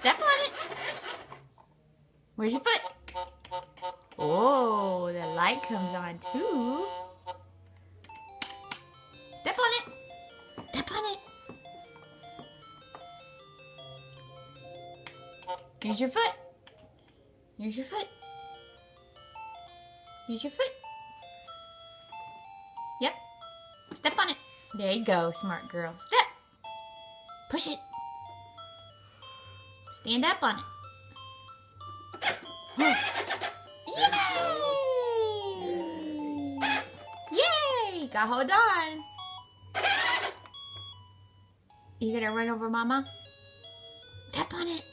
Step on it. Where's your foot? Oh, the light comes on too. Step on it. Step on it. Here's your foot. Here's your foot. Use your foot. Yep. Step on it. There you go, smart girl. Step. Push it. Stand up on it. Yay! Yay! Got hold on. You gonna run over Mama? Step on it.